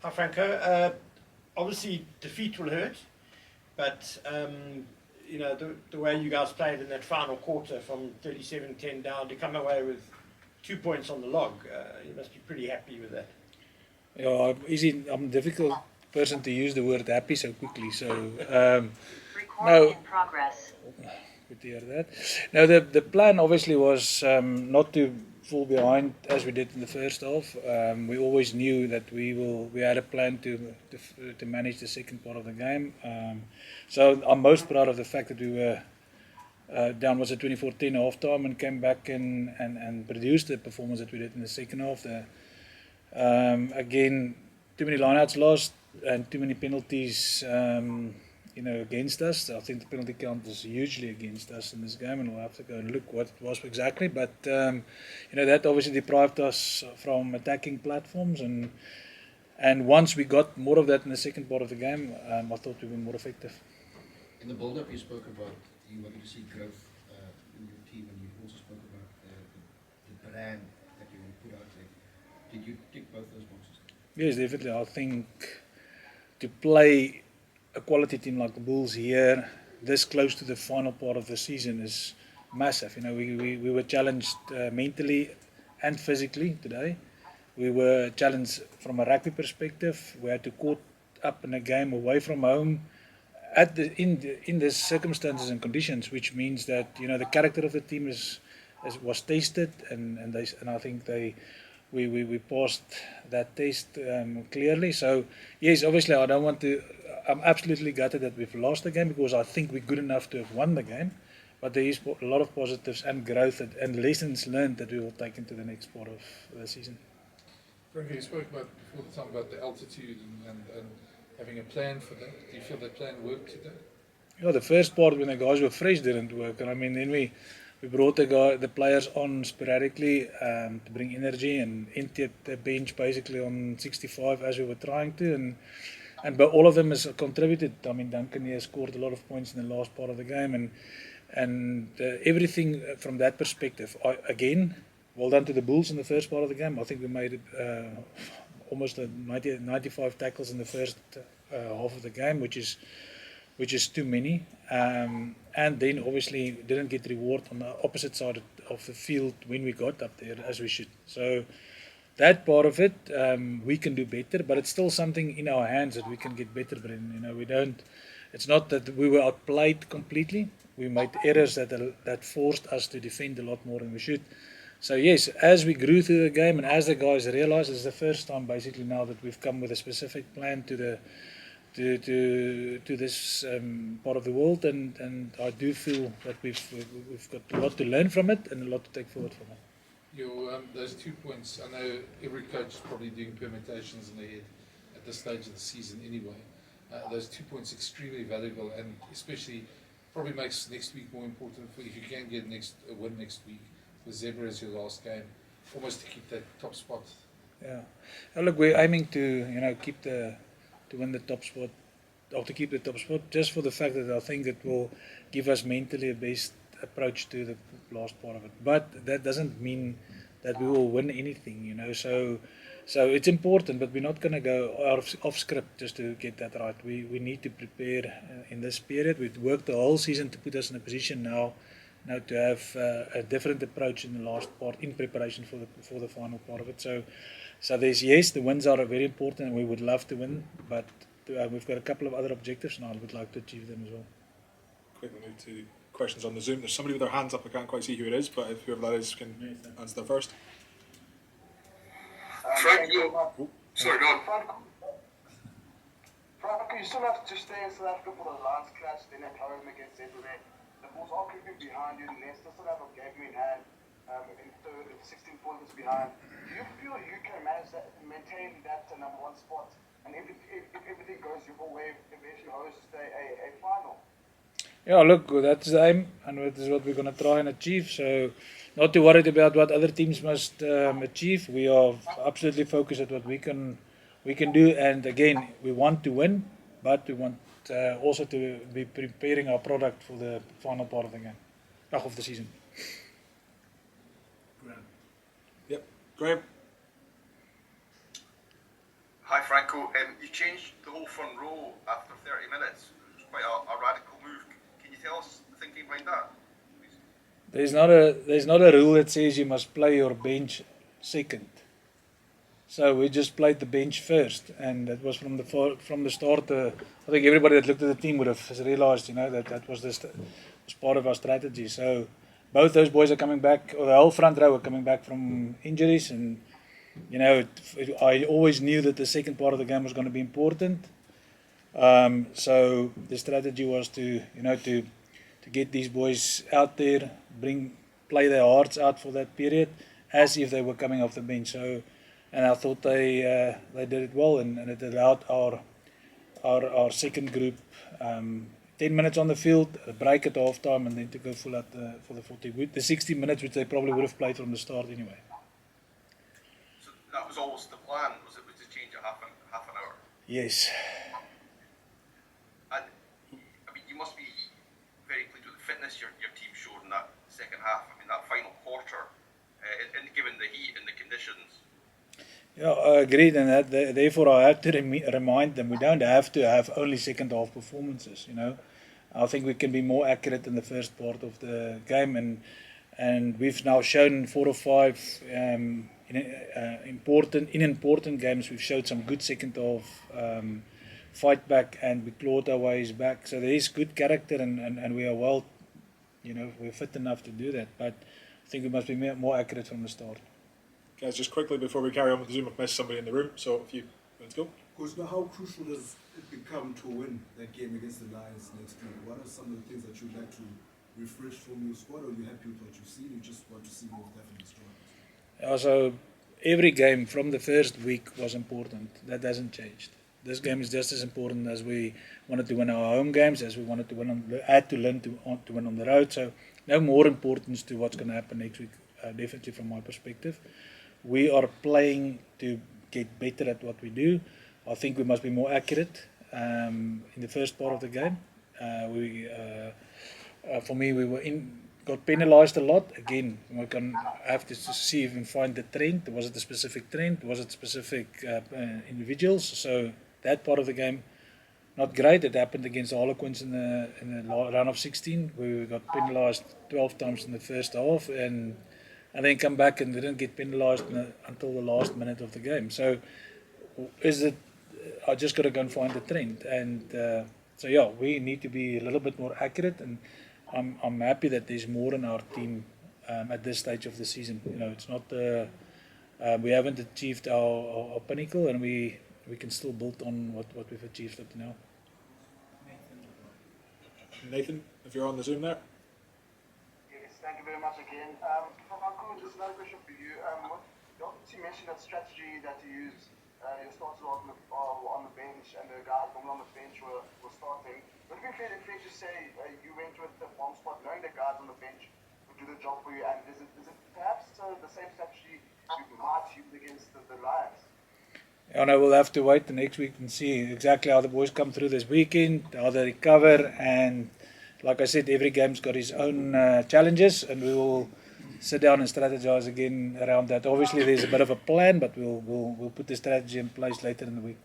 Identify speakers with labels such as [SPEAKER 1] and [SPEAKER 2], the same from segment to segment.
[SPEAKER 1] Hi, Franco. Obviously, defeat will hurt, but the way you guys played in that final quarter from 37-10 down to come away with 2 points on the log, you must be pretty happy with that.
[SPEAKER 2] Yeah, I'm a difficult person to use the word happy so quickly. So
[SPEAKER 3] Recording in progress.
[SPEAKER 2] Good to hear that. Now the plan obviously was not to fall behind as we did in the first half. We always knew that we had a plan to manage the second part of the game. So I'm most proud of the fact that we were down was at 24-10 half time and came back and produced the performance that we did in the second half. Again, too many lineouts lost and too many penalties against us. I think the penalty count was hugely against us in this game, and we'll have to go and look what it was exactly. But that obviously deprived us from attacking platforms, and once we got more of that in the second part of the game, I thought we were more effective.
[SPEAKER 4] In the build-up, you spoke about you wanted to see growth in your team, and you also spoke about the brand that you want to put out there. Did you tick both those boxes?
[SPEAKER 2] Yes, definitely. I think to play a quality team like the Bulls here, this close to the final part of the season, is massive. We were challenged mentally and physically today. We were challenged from a rugby perspective. We had to caught up in a game away from home in the circumstances and conditions, which means that the character of the team was tested, and I think we passed that test clearly. So yes, obviously I'm absolutely gutted that we've lost the game, because I think we're good enough to have won the game, but there is a lot of positives and growth and lessons learned that we will take into the next part of the season.
[SPEAKER 5] Franco, you spoke about before the time about the altitude and having a plan for that. Do you feel that plan worked today?
[SPEAKER 2] Yeah, the first part when the guys were fresh didn't work, and I mean then we brought the players on sporadically to bring energy and emptied the bench basically on 65 as we were trying to, but all of them has contributed. I mean, Duncan Weir scored a lot of points in the last part of the game, and everything from that perspective. Again, well done to the Bulls in the first part of the game. I think we made almost 95 tackles in the first half of the game, which is too many, and then obviously didn't get reward on the opposite side of the field when we got up there as we should. So that part of it, we can do better, but it's still something in our hands that we can get better. But we don't. It's not that we were outplayed completely. We made errors that forced us to defend a lot more than we should. So yes, as we grew through the game and as the guys realized, it's the first time basically now that we've come with a specific plan to this part of the world, and I do feel that we've got a lot to learn from it and a lot to take forward from it.
[SPEAKER 5] Those 2 points, I know every coach is probably doing permutations in their head at this stage of the season anyway. Those 2 points extremely valuable, and especially probably makes next week more important for if you can get a win next week with Zebra as your last game, almost to keep that top spot.
[SPEAKER 2] Yeah, and look, we're aiming to win the top spot, or to keep the top spot, just for the fact that I think it will give us mentally a best approach to the last part of it. But that doesn't mean that we will win anything, So it's important, but we're not going to go off script just to get that right. We need to prepare in this period. We've worked the whole season to put us in a position now to have a different approach in the last part in preparation for the final part of it. So the wins are very important, and we would love to win, but we've got a couple of other objectives, and I would like to achieve them as well.
[SPEAKER 6] Quickly move to questions on the Zoom. There's somebody with their hands up. I can't quite see who it is, but if whoever that is can answer that first.
[SPEAKER 7] Franco, sorry, go on. Franco, you still have to stay in South Africa for the Lions clash, then at home against Zebra. The Bulls are creeping behind you, and they still have a game in hand, in third, 16 points behind. Do you feel you can maintain that number one spot, and if everything goes your way, eventually host a final?
[SPEAKER 2] Yeah, look, that's the aim, and that is what we're going to try and achieve. So, not too worried about what other teams must achieve. We are absolutely focused at what we can do, and again, we want to win, but we want also to be preparing our product for the final part of the game, of the season.
[SPEAKER 6] Yep, Graham.
[SPEAKER 8] Hi Franco, you changed the whole front row after 30 minutes. It was quite a radical move. Can you tell us the thinking behind that? Please?
[SPEAKER 2] There's not a rule that says you must play your bench second. So we just played the bench first, and that was from the start. I think everybody that looked at the team would have realised, that was was part of our strategy. So both those boys are coming back, or the whole front row are coming back from injuries, and I always knew that the second part of the game was going to be important. So the strategy was to get these boys out there, play their hearts out for that period, as if they were coming off the bench. So, and I thought they did it well, and it allowed our second group 10 minutes on the field, a break at half time, and then to go full out for the 60 minutes, which they probably would have played from the start anyway.
[SPEAKER 8] So that was always the plan, was it to change at half an hour?
[SPEAKER 2] Yes.
[SPEAKER 8] And I mean, you must be very pleased with the fitness your team showed in that second half. I mean, that final quarter, and given the heat and the conditions.
[SPEAKER 2] Yeah, I agreed on that. Therefore, I have to remind them we don't have to have only second half performances. I think we can be more accurate in the first part of the game, and we've now shown 4 or 5 important games. We've showed some good second half fight back, and we clawed our ways back. So there is good character, and we are well, we're fit enough to do that. But I think we must be more accurate from the start.
[SPEAKER 6] Guys, just quickly before we carry on with the Zoom, I've missed somebody in the room, so if you let's go.
[SPEAKER 9] Coach, now how crucial does it become to win that game against the Lions next week? What are some of the things that you'd like to refresh from your squad, or are you happy with what you've seen? You just want to see more definitely strong?
[SPEAKER 2] So every game from the first week was important. That hasn't changed. This game is just as important as we wanted to win our home games, as we wanted to win had to learn to win on the road. So no more importance to what's going to happen next week. Definitely from my perspective. We are playing to get better at what we do. I think we must be more accurate in the first part of the game. For me, got penalised a lot. Again, we can have to see if we can find the trend. Was it a specific trend? Was it specific individuals? So that part of the game, not great. It happened against the Harlequins in the round of 16, where we got penalised 12 times in the first half, and then come back and didn't get penalised until the last minute of the game. So I just got to go and find the trend. And so yeah, we need to be a little bit more accurate, and I'm happy that there's more in our team at this stage of the season. It's not we haven't achieved our pinnacle, and we can still build on what we've achieved up to now.
[SPEAKER 6] Nathan, if you're on the Zoom there.
[SPEAKER 7] Yes, thank you very much again. Franco, just another question for you. You mentioned that strategy that you used, your starters on the bench and the guys on the bench were starting. Would it be fair to say you went with the bomb spot knowing the guys on the bench would do the job for you, and is it perhaps the same strategy you might use against the Lions?
[SPEAKER 2] And I will have to wait the next week and see exactly how the boys come through this weekend, how they recover, and like I said, every game's got its own challenges, and we will sit down and strategize again around that. Obviously, there's a bit of a plan, but we'll put the strategy in place later in the week.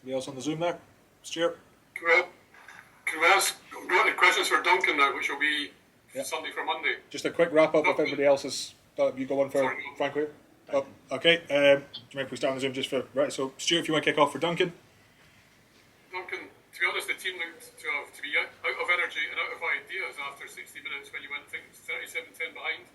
[SPEAKER 6] Anybody else on the Zoom there? Stuart?
[SPEAKER 10] Can we ask, got any questions for Duncan now, which will be Sunday for Monday?
[SPEAKER 6] Just a quick wrap up if everybody else has. You got one for Franco here? Oh, okay. Do you mind if we start on the Zoom just for. Right, so Stuart, if you want to kick off for Duncan.
[SPEAKER 10] Duncan, to be honest, the team looked to be out of energy and out of ideas after 60 minutes when you went 37-10 behind.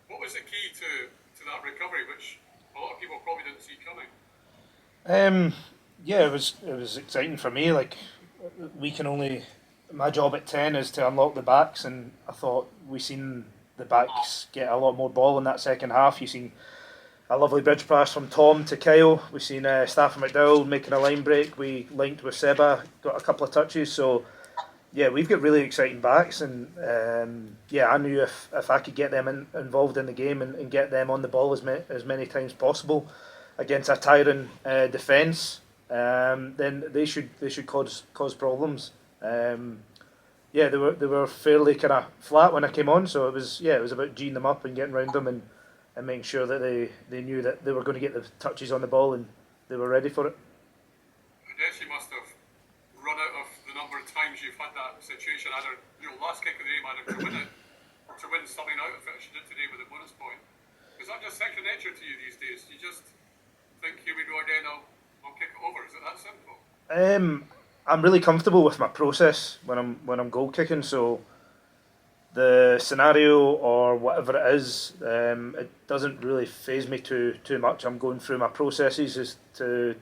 [SPEAKER 10] What was the key to that recovery, which a lot of people probably didn't see coming?
[SPEAKER 11] Yeah, it was exciting for me. Like, my job at 10 is to unlock the backs, and I thought we seen the backs get a lot more ball in that second half. You seen a lovely bridge pass from Tom to Kyle. We've seen Stafford McDowell making a line break. We linked with Seba, got a couple of touches. So yeah, we've got really exciting backs, and I knew if I could get them involved in the game and get them on the ball as many times possible against a tiring defence, then they should cause problems. They were fairly kind of flat when I came on, so it was about geeing them up and getting round them and making sure that they knew that they were going to get the touches on the ball and they were ready for it.
[SPEAKER 10] I guess you must have run out of the number of times you've had that situation, either last kick of the game, either to win it or to win something out of it, as you did today with a bonus point. Is that just second nature to you these days? You just think, here we go again, I'll kick it over. Is it that simple?
[SPEAKER 11] I'm really comfortable with my process when I'm goal kicking, so the scenario or whatever it is, it doesn't really faze me too much. I'm going through my processes is to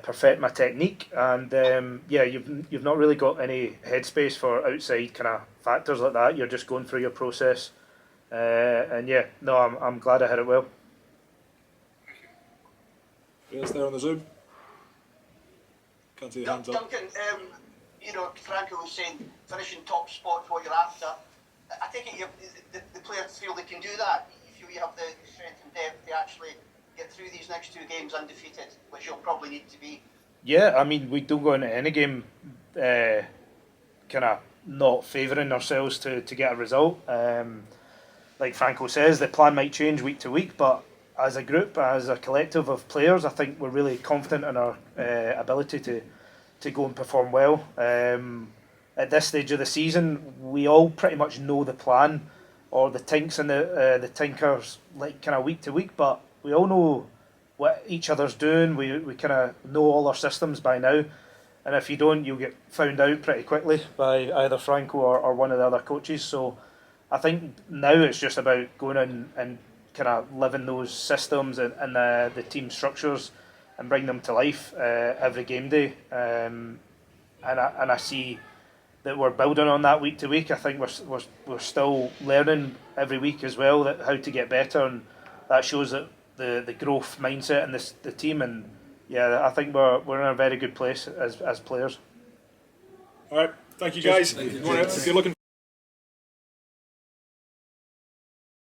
[SPEAKER 11] perfect my technique, and you've not really got any headspace for outside kind of factors like that. You're just going through your process, I'm glad I had it well.
[SPEAKER 6] Yes, there on the Zoom. Can't see the hands up.
[SPEAKER 12] Duncan, Franco was saying finishing top spot what you're after. I think the players feel they can do that. You feel you have the strength and depth to actually get through these next 2 games undefeated, which you'll probably need to be.
[SPEAKER 11] Yeah, I mean, we don't go into any game kind of not favouring ourselves to get a result. Like Franco says, the plan might change week to week, but as a group, as a collective of players, I think we're really confident in our ability to go and perform well. At this stage of the season, we all pretty much know the plan or the tinks and the tinkers like kind of week to week, but we all know what each other's doing. We kind of know all our systems by now, and if you don't, you'll get found out pretty quickly by either Franco or one of the other coaches. So I think now it's just about going in and kind of living those systems and the team structures and bring them to life every game day. And I see that we're building on that week to week. I think we're still learning every week as well that how to get better, and that shows that the growth mindset in the team. And I think we're in a very good place as players.
[SPEAKER 6] All right, thank you guys. If you're looking